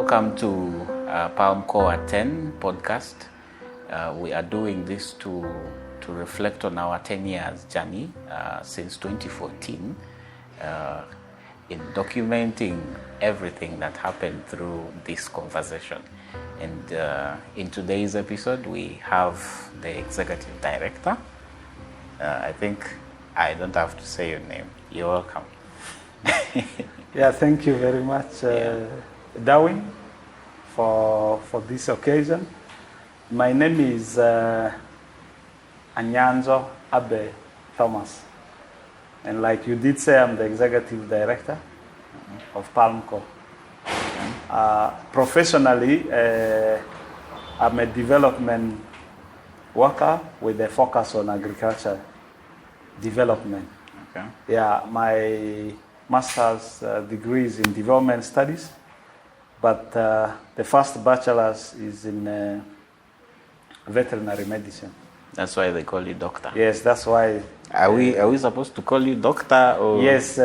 Welcome to Palm Core 10 podcast. We are doing this to reflect on our 10 years journey since 2014 in documenting everything that happened through this conversation. And in today's episode, we have the executive director. I think I don't have to say your name. You're welcome. Yeah, thank you very much, Darwin, for this occasion. My name is Anyanzo Thomas, and like you did say, I'm the executive director of Palmco. Professionally, I'm a development worker with a focus on agriculture development. Okay. Yeah, my master's degree is in development studies, but the first bachelor's is in veterinary medicine. That's why they call you doctor. Yes, that's why. Are we supposed to call you doctor or? Yes,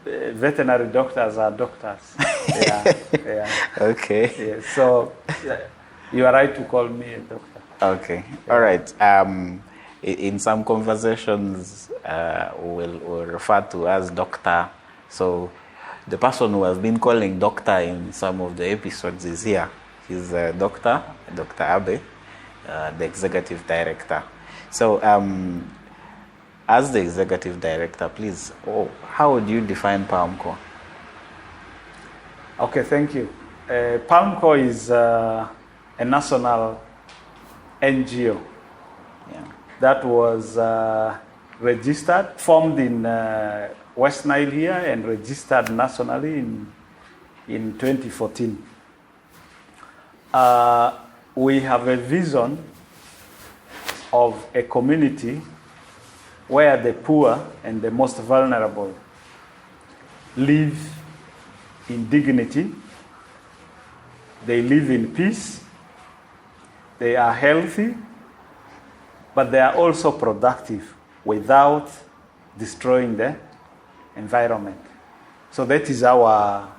veterinary doctors are doctors. Yeah. Okay. Yes, so you are right to call me a doctor. Okay. All right. In some conversations, we'll refer to as doctor. So the person who has been calling doctor in some of the episodes is here. He's Dr. Abbey, the executive director. So as the executive director, please, how would you define Palmco? Okay, thank you. Palmco is a national NGO. Yeah. That was registered, formed in West Nile here and registered nationally in 2014. We have a vision of a community where the poor and the most vulnerable live in dignity, they live in peace, they are healthy, but they are also productive without destroying the environment. So that is our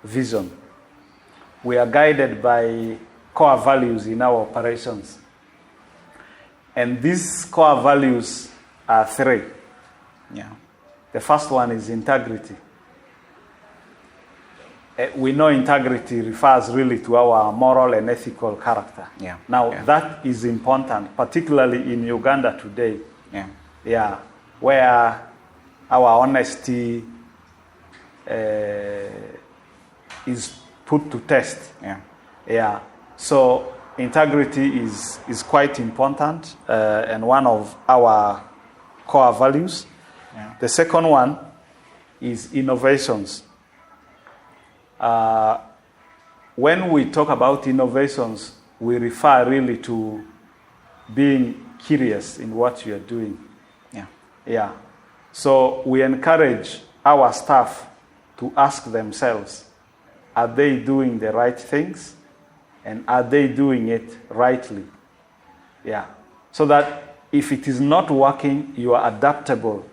vision. We are guided by core values in our operations. And these core values are three. Yeah. The first one is integrity. We know integrity refers really to our moral and ethical character. Yeah. Now, that is important, particularly in Uganda today. Yeah. Where our honesty is put to test. Yeah. So integrity is quite important and one of our core values. Yeah. The second one is innovations. When we talk about innovations, we refer really to being curious in what you are doing. Yeah. So we encourage our staff to ask themselves, are they doing the right things? And are they doing it rightly? Yeah. So that if it is not working, you are adaptable,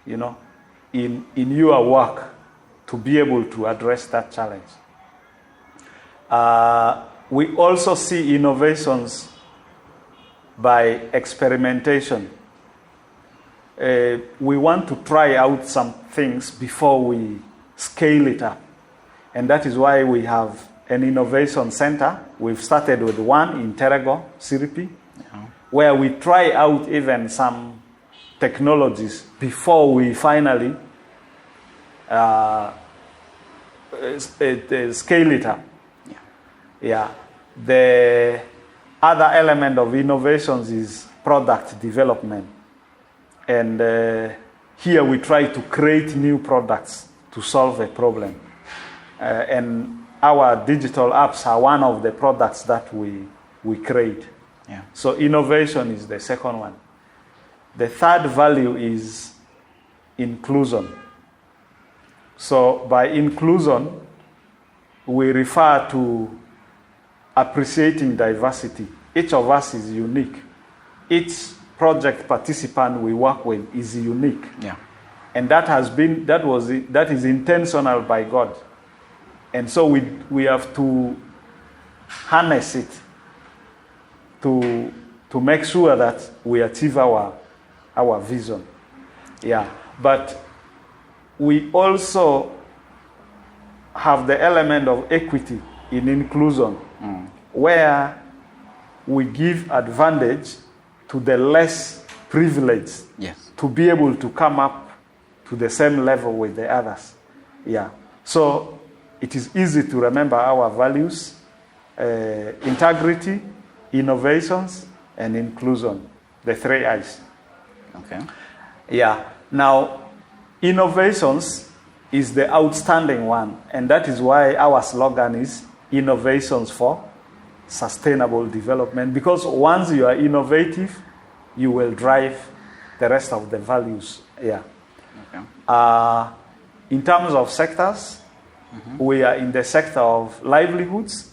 in your work to be able to address that challenge. We also see innovations by experimentation. We want to try out some things before we scale it up. And that is why we have an innovation center. We've started with one in Terego, Siripi, where we try out even some technologies before we finally scale it up. Yeah. The other element of innovations is product development. And here we try to create new products to solve a problem. And our digital apps are one of the products that we create. Yeah. So innovation is the second one. The third value is inclusion. So by inclusion, we refer to appreciating diversity. Each of us is unique. Each project participant we work with is unique. And that is intentional by God. And so we have to harness it to make sure that we achieve our vision. Yeah. But we also have the element of equity in inclusion, where we give advantage to the less privileged to be able to come up to the same level with the others. Yeah. So it is easy to remember our values: integrity, innovations, and inclusion. The 3 I's. Okay. Yeah. Now, innovations is the outstanding one, and that is why our slogan is innovations for sustainable development, because once you are innovative, you will drive the rest of the values. Yeah. Okay. In terms of sectors, we are in the sector of livelihoods,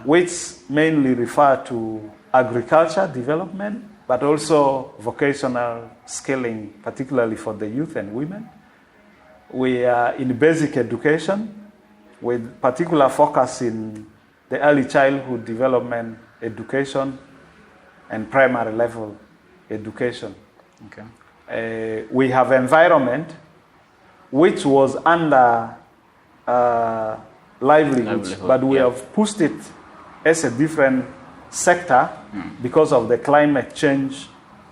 which mainly refer to agriculture development, but also vocational skilling, particularly for the youth and women. We are in basic education, with particular focus in the early childhood development education and primary level education. Okay. We have environment, which was under livelihoods, but we have pushed it as a different sector because of the climate change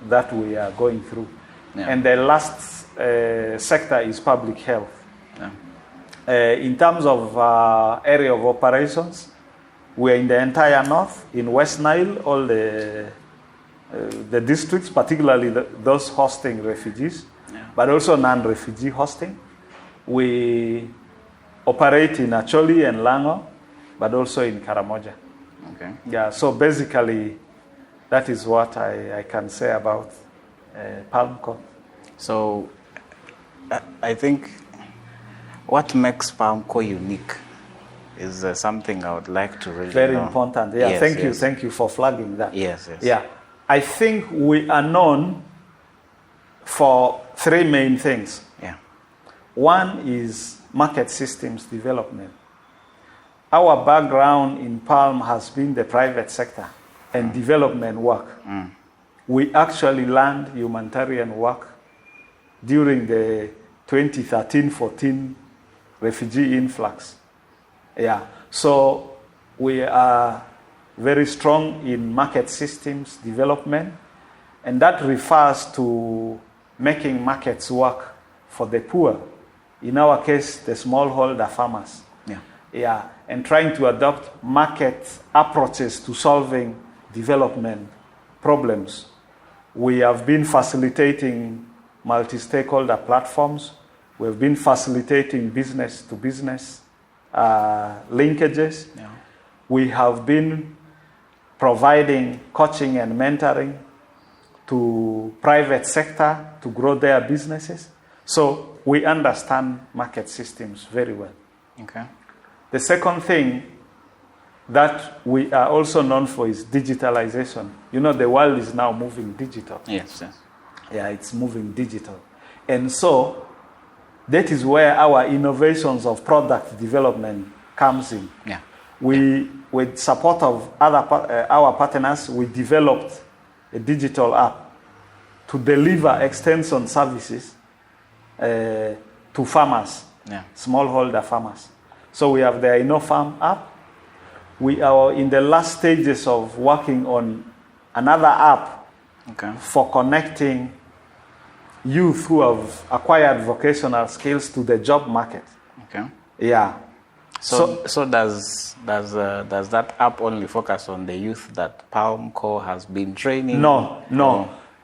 that we are going through. Yeah. And the last sector is public health. Yeah. In terms of area of operations, we are in the entire north, in West Nile, all the districts, particularly those hosting refugees, but also non-refugee hosting. We operate in Acholi and Lango, but also in Karamoja. Okay. Yeah, so basically, that is what I can say about PalmCo. So, I think what makes PalmCo unique is something I would like to really Very know. important. Yeah, Yes, thank you for flagging that. Yes. Yeah, I think we are known for 3 main things. Yeah. One is market systems development. Our background in Palm has been the private sector and development work. We actually learned humanitarian work during the 2013-14 refugee influx. Yeah, so we are very strong in market systems development, and that refers to making markets work for the poor. In our case, the smallholder farmers. Yeah, and trying to adopt market approaches to solving development problems. We have been facilitating multi-stakeholder platforms. We have been facilitating business-to-business linkages. Yeah. We have been providing coaching and mentoring to private sector to grow their businesses. So we understand market systems very well. Okay. The second thing that we are also known for is digitalization. You know, the world is now moving digital. Yes. Yeah, it's moving digital. And so that is where our innovations of product development comes in. Yeah. With support of our partners, we developed a digital app to deliver extension services to farmers, smallholder farmers. So we have the InnoFarm app. We are in the last stages of working on another app for connecting youth who have acquired vocational skills to the job market. Okay. Yeah. So does that app only focus on the youth that PalmCo has been training? No.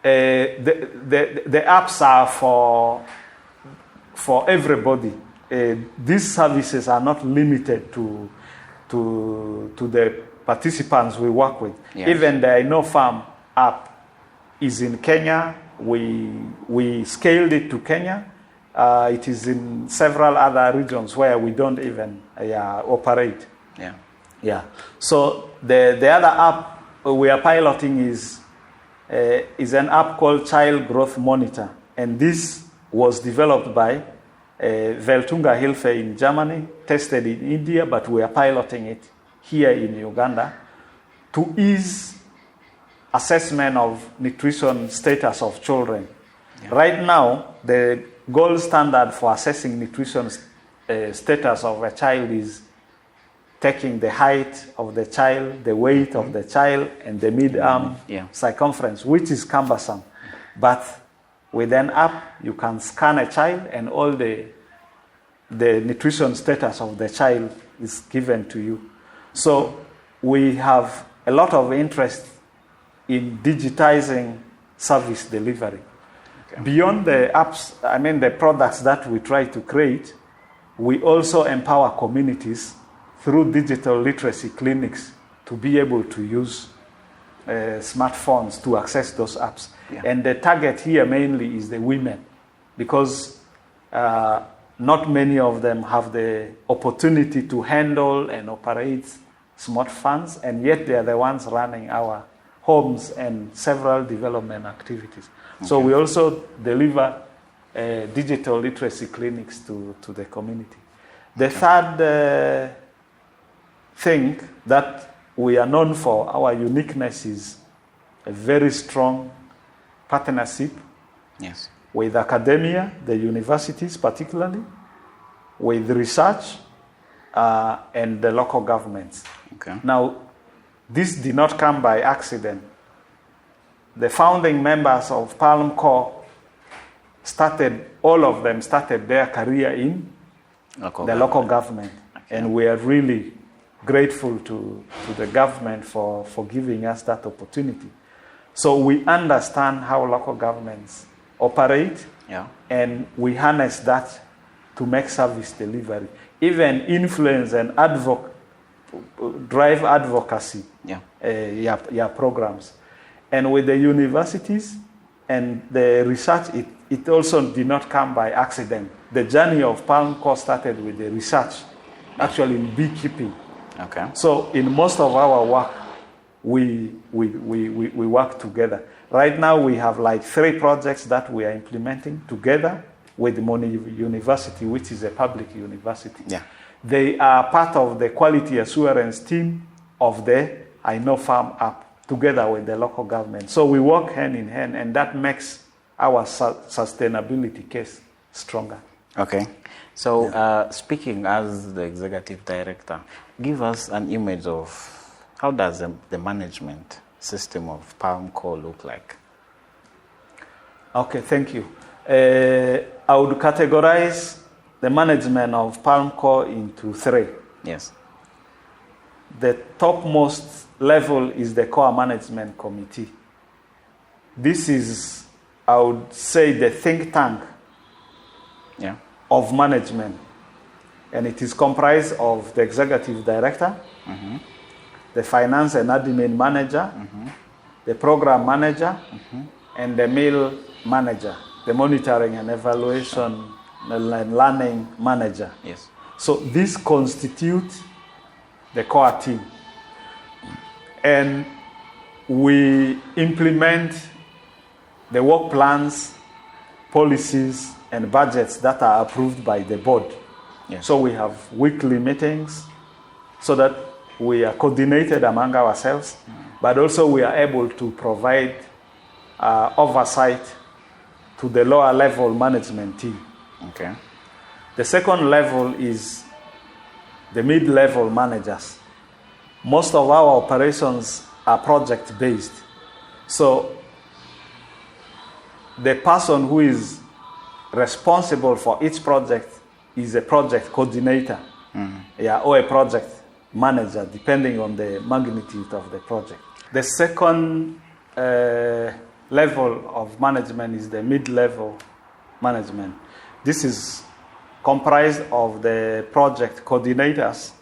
The apps are for everybody. These services are not limited to the participants we work with. Yes. Even the InnoFarm app is in Kenya. We scaled it to Kenya. It is in several other regions where we don't even operate. Yeah. So the other app we are piloting is an app called Child Growth Monitor, and this was developed by Veltunga Hilfe in Germany, tested in India, but we are piloting it here in Uganda to ease assessment of nutrition status of children. Yeah. Right now, the gold standard for assessing nutrition status of a child is taking the height of the child, the weight of the child, and the mid-arm circumference, which is cumbersome. But with an app, you can scan a child and all the nutrition status of the child is given to you. So we have a lot of interest in digitizing service delivery. Okay. Beyond the apps, the products that we try to create, we also empower communities through digital literacy clinics to be able to use smartphones to access those apps. Yeah. And the target here mainly is the women, because not many of them have the opportunity to handle and operate smartphones, and yet they are the ones running our homes and several development activities. Okay. So we also deliver digital literacy clinics to the community. The third thing that we are known for, our uniqueness, is a very strong partnership with academia, the universities particularly, with research, and the local governments. Okay. Now, this did not come by accident. The founding members of Palm Corps all of them started their career in local government. Okay. And we are really grateful to the government for giving us that opportunity. So we understand how local governments operate, and we harness that to make service delivery. Even influence and drive advocacy programs. And with the universities and the research, it also did not come by accident. The journey of Palm Corps started with the research, actually in beekeeping. Okay. So in most of our work, we work together. Right now we have like 3 projects that we are implementing together with Moni University, which is a public university. Yeah. They are part of the quality assurance team of the I Know Farm app together with the local government. So we work hand in hand, and that makes our sustainability case stronger. Okay. So speaking as the executive director, give us an image of how does the management system of Palm Corps look like? Okay, thank you. I would categorize the management of Palm Corps into 3. Yes. The topmost level is the Core Management Committee. This is, I would say, the think tank of management. And it is comprised of the executive director, the finance and admin manager, the program manager, and the mill manager, the monitoring and evaluation and learning manager. Yes. So this constitutes the core team. And we implement the work plans, policies, and budgets that are approved by the board. Yes. So we have weekly meetings so that we are coordinated among ourselves, but also we are able to provide oversight to the lower level management team. Okay. The second level is the mid-level managers. Most of our operations are project-based. So the person who is responsible for each project is a project coordinator, or a project manager, depending on the magnitude of the project. The second level of management is the mid-level management. This is comprised of the project coordinators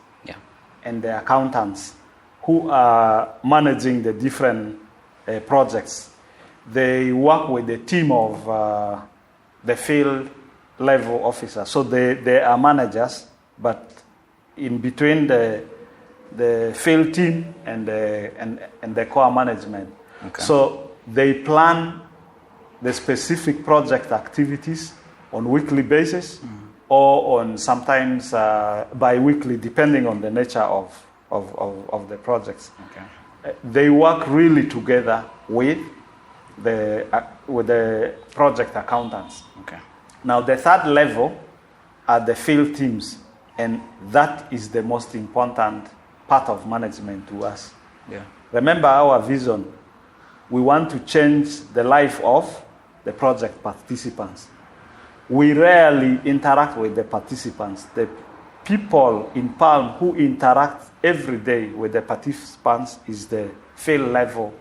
and the accountants who are managing the different projects. They work with the team of the field level officers. So they are managers, but in between the field team and the core management. Okay. So they plan the specific project activities on weekly basis or on sometimes bi-weekly, depending on the nature of the projects. Okay. They work really together with the project accountants. Okay. Now, the third level are the field teams, and that is the most important part of management to us. Yeah. Remember our vision. We want to change the life of the project participants. We rarely interact with the participants. The people in Palm who interact every day with the participants is the field level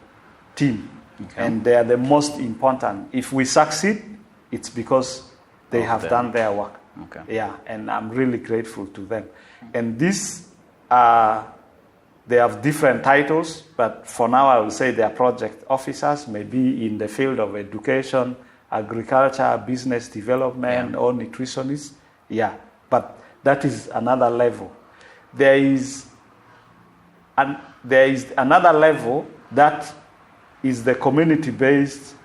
team. Okay. And they are the most important. If we succeed, it's because they have done their work. Okay. Yeah, and I'm really grateful to them. And this, they have different titles, but for now I will say they are project officers, maybe in the field of education, agriculture, business development, or nutritionists. Yeah, but that is another level. There is another level that is the community-based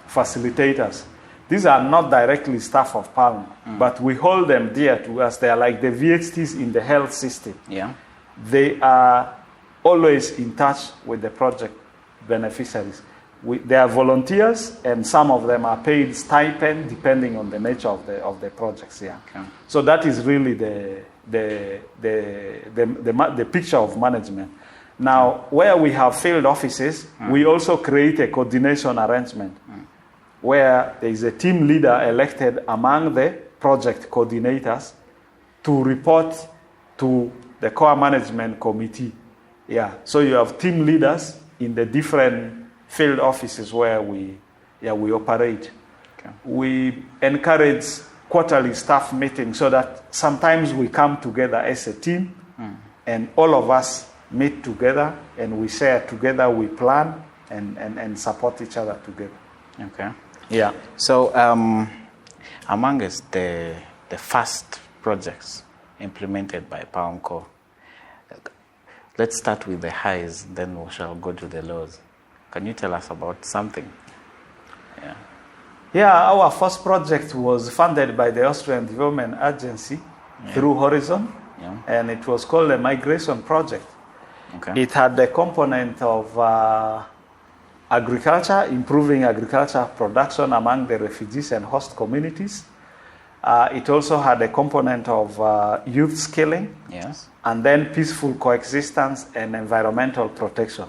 facilitators. These are not directly staff of Palm, but we hold them dear to us. They are like the VHTs in the health system. Yeah. They are always in touch with the project beneficiaries. They are volunteers, and some of them are paid stipend depending on the nature of the projects. Yeah. Okay. So that is really the picture of management. Now, where we have field offices, we also create a coordination arrangement where there is a team leader elected among the project coordinators to report to the core management committee. Yeah. So you have team leaders in the different field offices where we operate. Okay. We encourage quarterly staff meetings so that sometimes we come together as a team and all of us meet together and we share together, we plan and support each other together. Okay. Yeah. So amongst the first projects implemented by PalmCo, let's start with the highs, then we shall go to the lows. Can you tell us about something? Yeah. Yeah, our first project was funded by the Austrian Development Agency through Horizon, and it was called a migration project. Okay. It had the component of agriculture, improving agriculture production among the refugees and host communities. It also had a component of youth skilling, Yes. and then peaceful coexistence and environmental protection.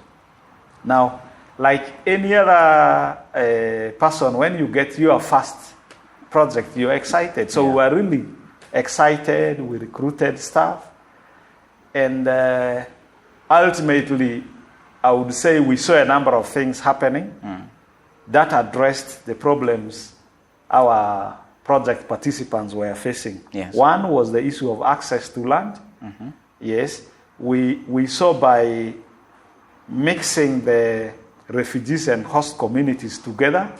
Now, like any other person, when you get your first project, you're excited. So we were really excited. We recruited staff. And ultimately, I would say we saw a number of things happening that addressed the problems our project participants were facing. Yes. One was the issue of access to land. Yes. We saw by mixing the refugees and host communities together,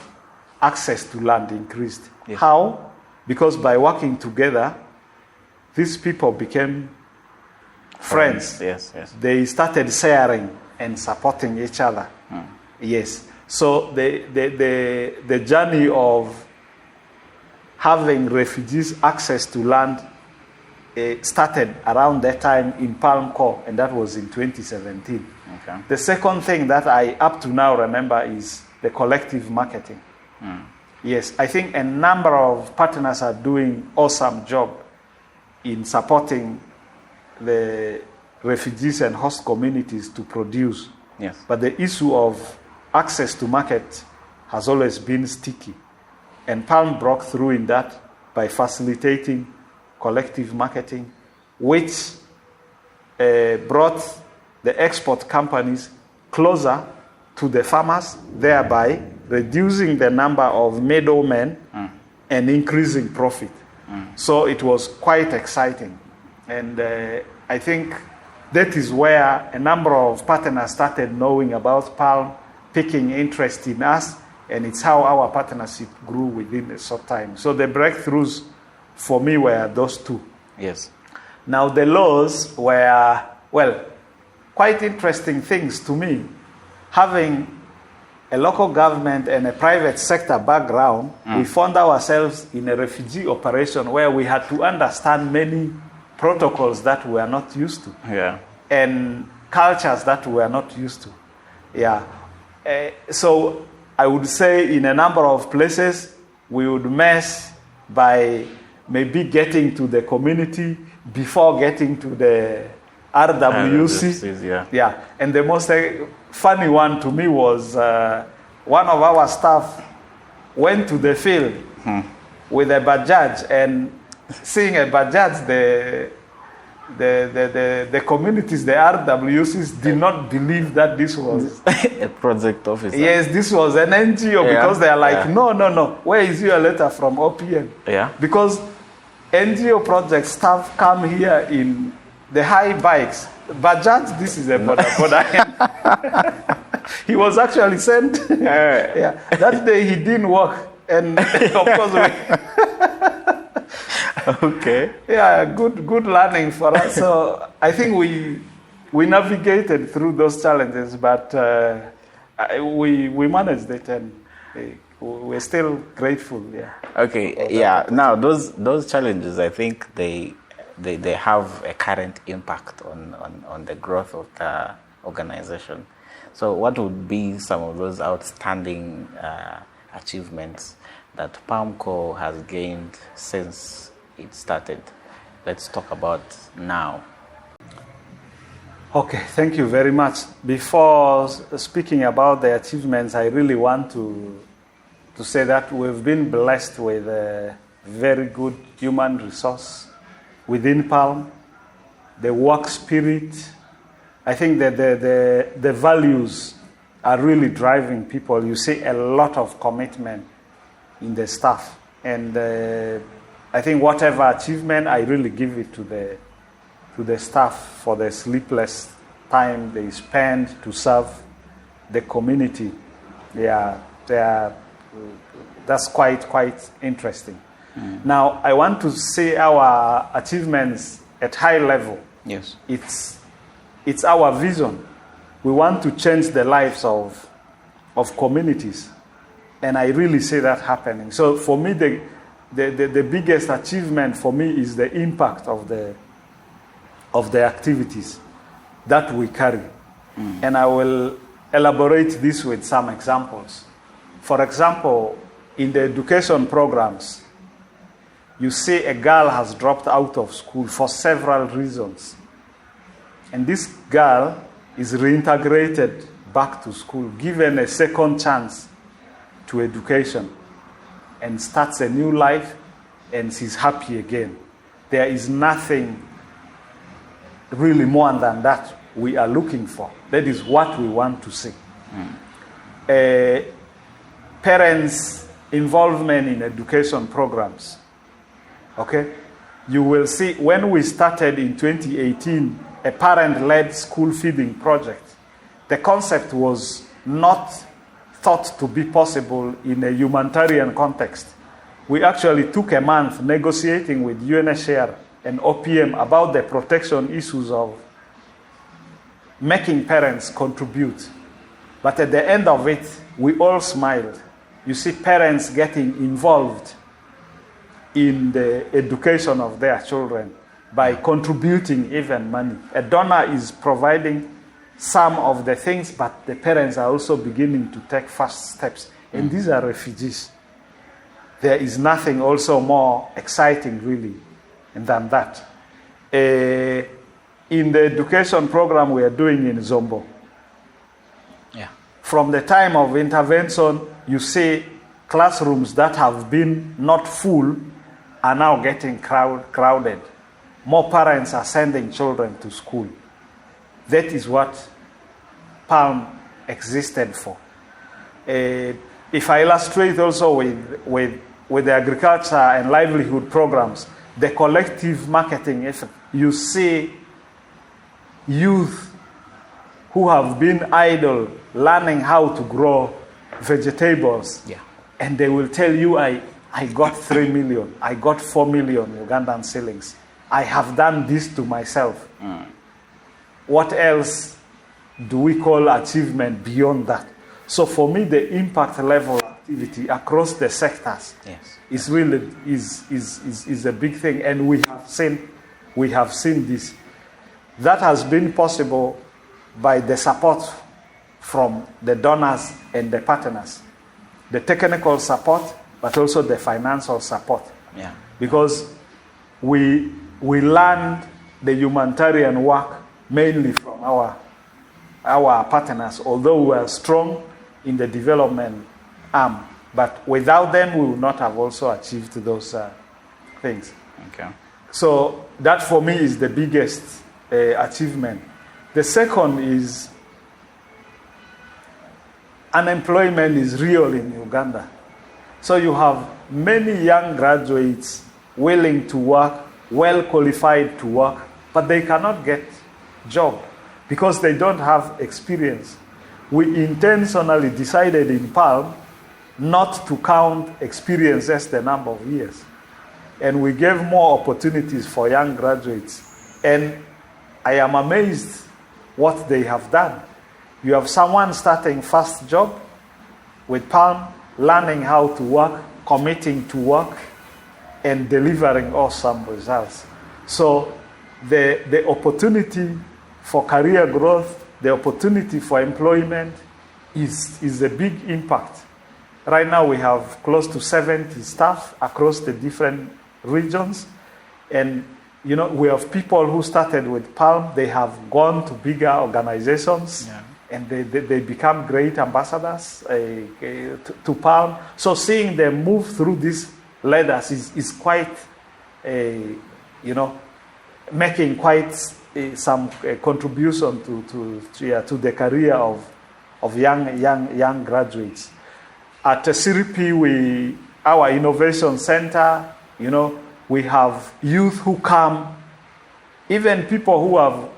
access to land increased. Yes. How? Because by working together, these people became friends. Yes, yes. They started sharing and supporting each other. Yes. So the journey of having refugees access to land started around that time in PalmCo, and that was in 2017. Okay. The second thing that I up to now remember is the collective marketing. Yes, I think a number of partners are doing awesome job in supporting the refugees and host communities to produce. Yes. But the issue of access to market has always been sticky. And Palm broke through in that by facilitating collective marketing, which brought the export companies closer to the farmers, thereby reducing the number of middlemen and increasing profit. So it was quite exciting. And I think that is where a number of partners started knowing about Palm, taking interest in us, and it's how our partnership grew within a short time. So the breakthroughs for me were those two. Yes. Now the lows were, well, quite interesting things to me. Having a local government and a private sector background, we found ourselves in a refugee operation where we had to understand many protocols that we are not used to. Yeah. And cultures that we are not used to. Yeah. So I would say in a number of places, we would mess by maybe getting to the community before getting to the RWC. Yeah. And the most funny one to me was one of our staff went to the field with a Bajaj, and seeing a Bajaj, the communities, the RWCs did not believe that this was a project officer. Yes, this was an NGO, because they are like, no, where is your letter from OPM? Yeah. Because NGO project staff come here in the high bikes. Bajaj, this is a border. He was actually sent. Yeah. That day he didn't work, and of course okay. Yeah, good learning for us. So I think we navigated through those challenges, but we managed it, and we're still grateful. Yeah. Okay. Yeah. Now those challenges, I think they have a current impact on the growth of the organization. So what would be some of those outstanding achievements that PALMCO has gained since it started? Let's talk about now. Okay, thank you very much. Before speaking about the achievements, I really want to say that we've been blessed with a very good human resource within PALM, the work spirit. I think that the values are really driving people. You see a lot of commitment in the staff, and I think whatever achievement, I really give it to the staff for the sleepless time they spend to serve the community. That's quite interesting. Now, I want to say our achievements at high level. Yes. It's our vision. We want to change the lives of communities. And I really see that happening. So for me, the biggest achievement for me is the impact of the activities that we carry. And I will elaborate this with some examples. For example, in the education programs, you see a girl has dropped out of school for several reasons. And this girl is reintegrated back to school, given a second chance to education, and starts a new life, and she's happy again. There is nothing really more than that we are looking for. That is what we want to see. Parents' involvement in education programs. Okay? You will see when we started in 2018, a parent-led school feeding project, the concept was not thought to be possible in a humanitarian context. We actually took a month negotiating with UNHCR and OPM about the protection issues of making parents contribute. But at the end of it, we all smiled. You see parents getting involved in the education of their children by contributing even money. A donor is providing some of the things, but the parents are also beginning to take first steps. And these are refugees. There is nothing also more exciting, really, than that. In the education program we are doing in Zombo, from the time of intervention, you see classrooms that have been not full are now getting crowded. More parents are sending children to school. That is what PALM existed for. If I illustrate also with the agriculture and livelihood programs, the collective marketing effort, you see youth who have been idle learning how to grow vegetables. And they will tell you, I got 3 million, I got 4 million Ugandan shillings. I have done this to myself. What else do we call achievement beyond that? So for me, the impact level activity across the sectors is really is a big thing, and we have seen this. That has been possible by the support from the donors and the partners, the technical support, but also the financial support. Yeah. Because we learned the humanitarian work mainly from our partners, although we are strong in the development arm. But without them, we would not have also achieved those things. Okay. So that for me is the biggest achievement. The second is unemployment is real in Uganda. So you have many young graduates willing to work, well qualified to work, but they cannot get job because they don't have experience. We intentionally decided in Palm not to count experience as the number of years. And we gave more opportunities for young graduates. And I am amazed what they have done. You have someone starting first job with Palm, learning how to work, committing to work, and delivering awesome results. So the opportunity for career growth, the opportunity for employment is a big impact. Right now we have close to 70 staff across the different regions. And we have people who started with Palm, they have gone to bigger organizations, and they become great ambassadors to Palm. So seeing them move through these ladders is quite, making quite some contribution to the career of young graduates. At Siripi, our innovation center, we have youth who come, even people who have,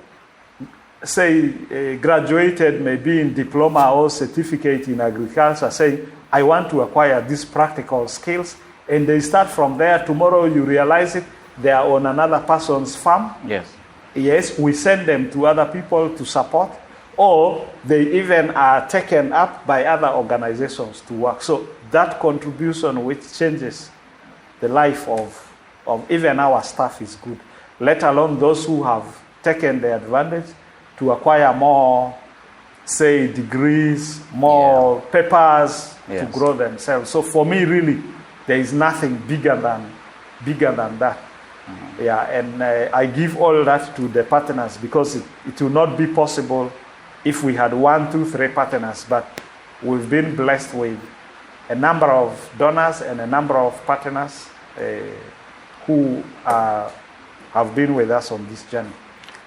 graduated maybe in diploma or certificate in agriculture, say, I want to acquire these practical skills, and they start from there. Tomorrow you realize it, they are on another person's farm. Yes, we send them to other people to support, or they even are taken up by other organizations to work. So that contribution which changes the life of even our staff is good, let alone those who have taken the advantage to acquire more, degrees, more papers to grow themselves. So for me, really, there is nothing bigger than that. Mm-hmm. Yeah, and I give all that to the partners because it will not be possible if we had 1, 2, 3 partners. But we've been blessed with a number of donors and a number of partners who have been with us on this journey.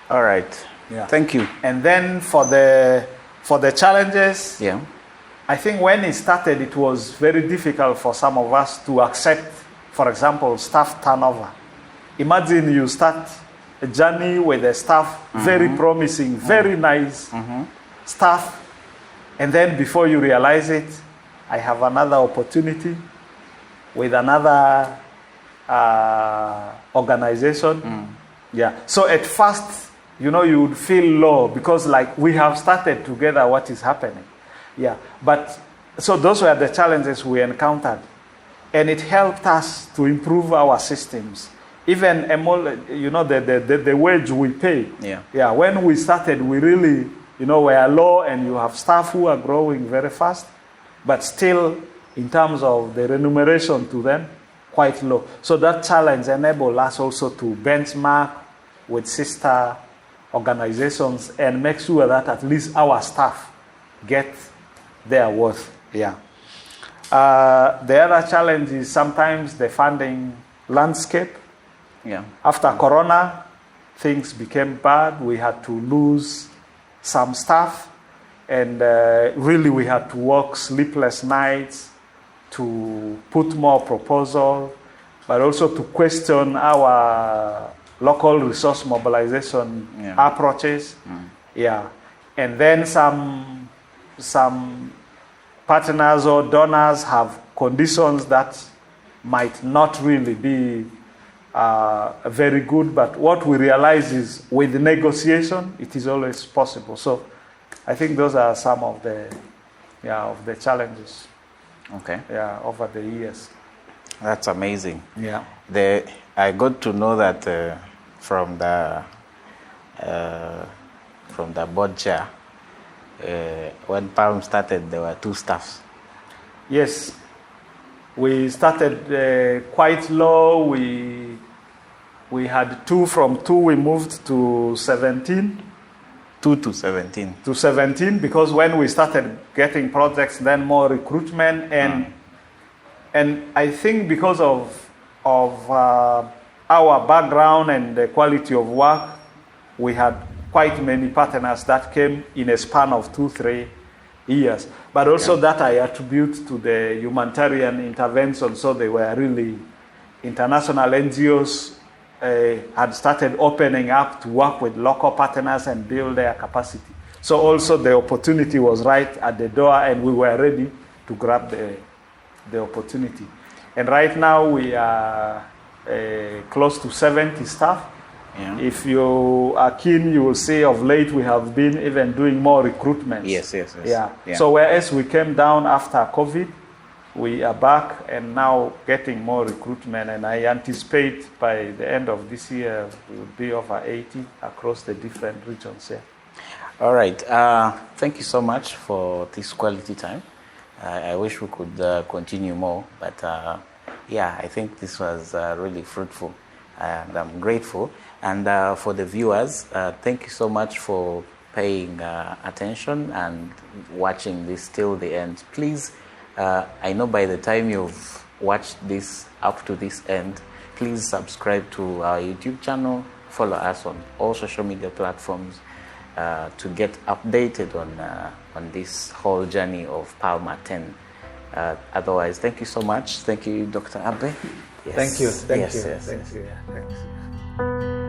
All right. Yeah. Thank you. And then for the challenges, I think when it started, it was very difficult for some of us to accept, for example, staff turnover. Imagine you start a journey with a staff, very promising, very nice staff, and then before you realize it, I have another opportunity with another organization. So at first, you would feel low because we have started together what is happening. But so those were the challenges we encountered. And it helped us to improve our systems. Even, the wage we pay. When we started, we really, were low, and you have staff who are growing very fast, but still, in terms of the remuneration to them, quite low. So that challenge enabled us also to benchmark with sister organizations and make sure that at least our staff get their worth. The other challenge is sometimes the funding landscape. After Corona, things became bad. We had to lose some staff, and really we had to work sleepless nights to put more proposal, but also to question our local resource mobilization approaches. And then some partners or donors have conditions that might not really be very good, but what we realize is with negotiation, it is always possible. So I think those are some of the of the challenges. Okay. Yeah, over the years. That's amazing. Yeah. I got to know that from the board chair, when Palm started, there were 2 staffs. Yes. We started quite low. We had 2. From 2, we moved to 17. 2 to 17. To 17, because when we started getting projects, then more recruitment, and I think because of our background and the quality of work, we had quite many partners that came in a span of 2-3 years. But also that I attribute to the humanitarian intervention. So they were really international NGOs had started opening up to work with local partners and build their capacity. So also the opportunity was right at the door, and we were ready to grab the opportunity. And right now we are close to 70 staff. Yeah. If you are keen, you will see of late we have been even doing more recruitments. Yes. Yeah. So whereas we came down after COVID, we are back and now getting more recruitment, and I anticipate by the end of this year we will be over 80 across the different regions. Yeah. All right. Thank you so much for this quality time. I wish we could continue more, but I think this was really fruitful, and I'm grateful. And for the viewers, thank you so much for paying attention and watching this till the end. Please, I know by the time you've watched this up to this end, please subscribe to our YouTube channel, follow us on all social media platforms to get updated on this whole journey of Palma 10. Otherwise, thank you so much. Thank you, Dr. Abbey. Yes. Thank you. Yeah, thanks.